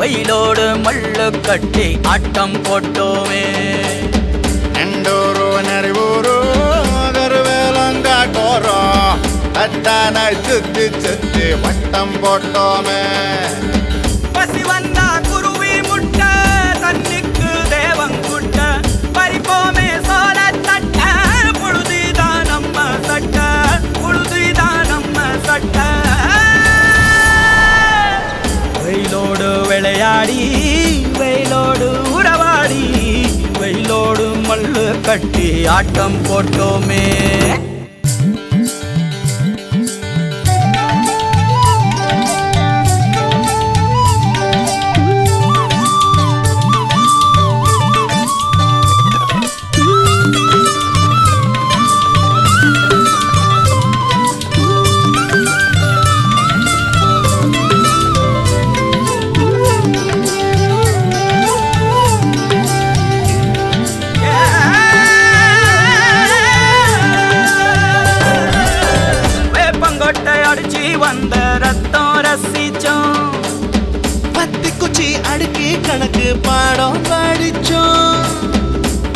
வெயிலோடு மல்லு கட்டி ஆட்டம் போட்டோமே. நெண்டூரு நரிவூரு கருவேலங்காட்டோரம் தட்டானாய் சுத்தி சுத்தி வட்டம் போட்டோமே. பசி வந்தா குருவி முட்ட தண்ணிக்கு தேவங்குட்ட பறிப்போமே சோழ தட்ட புழுதிதான் நம்ம சட்ட புழுதிதான் நம்ம சட்ட. வெயிலோடு விளையாடி வெயிலோடு உறவாடி வெயிலோடு மல்லு கட்டி ஆட்டம் போட்டோமே. வந்த ரத்தம் ரசிச்சோம் பத்தி குச்சி அடுக்கி கணக்கு பாடம் படிச்சோம்.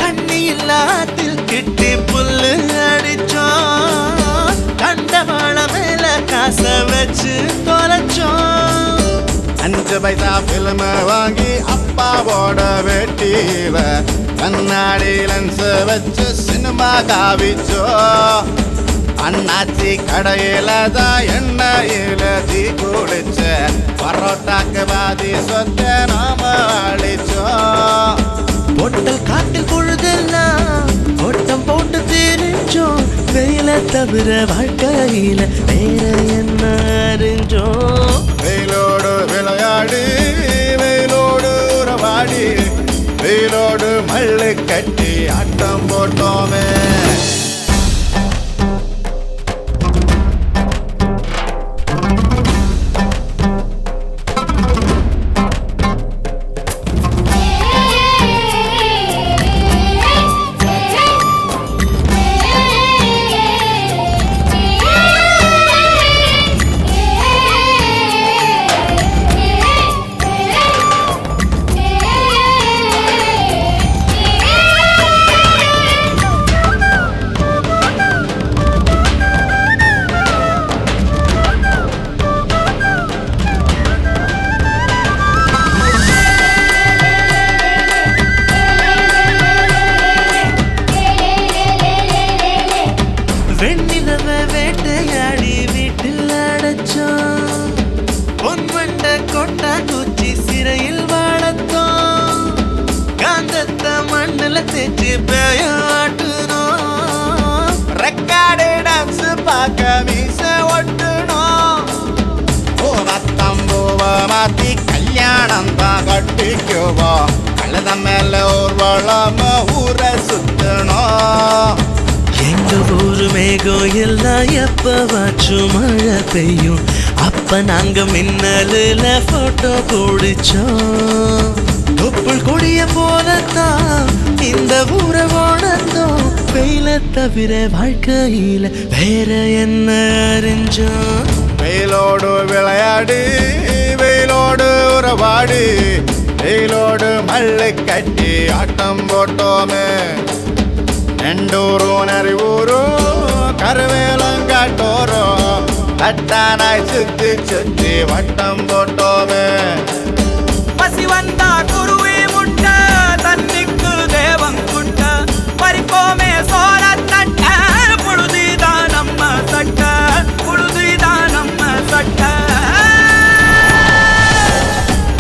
தண்ணி இல்லாத்தில் கிட்டி புல்லு அடிச்சோம். கண்டவாள மேல காச வச்சு தொலைச்சோம். 5 பைசா பிலிம வாங்கி அப்பாவோட வெட்டியில கண்ணாடி லென்ஸ் வச்சு சினிமா காவிச்சோ. அண்ணாச்சி கடையில தான் எண்ணெயில தீ குளிச்ச பரோட்டாக்கு பாதி சொத்த நாம அழிச்சோம். பொட்டல் காட்டில் பொழுதெல்லாம் ஓட்டம் போட்டு தெரிஞ்சோம். வெயில தவிர வாழ்க்கையில வேற என்ன அறிஞ்சோம். வெயிலோடு விளையாடி வெயிலோடு உறவாடி வெயிலோடு மல்லு கட்டி ஆட்டம் போட்டோமே. வெண்ணிலவ வேட்டையாடி வீட்டில் அடைச்சோம். பொன்வண்ட கொட்டா குச்சி சிறையில் வாழத்தோம். காந்தத்தை மண்ணில் தேய்ச்சி பேயாட்டணும். ரெக்கார்டு டான்ஸ் பார்க்க மீச ஒட்டணும். பூவத்தம்பூவ மாத்தி கல்யாணம் தான் கட்டிக்குவோம். கழுத மேல ஊர்வலம் ஊரை சுத்தணும். எங்க ஊரு மேகம் எல்லாம் எப்பவாச்சும் மழை பெய்யும். அப்ப நாங்க மின்னலுல போட்டோ பிடிச்சோம். தொப்புள் கொடிய போலத்தான் இந்த ஊரை உணர்ந்தோம். வெயில தவிர வாழ்க்கையில வேற என்ன அறிஞ்சோம். வெயிலோடு விளையாடி வெயிலோடு உறவாடி வெயிலோடு மல்லு கட்டி ஆட்டம் போட்டோமே. நெண்டூரு நரிவூரு கருவேலங்காட்டோரம் தட்டானாய் சுத்தி சுத்தி வட்டம் போட்டோமே. பசி வந்த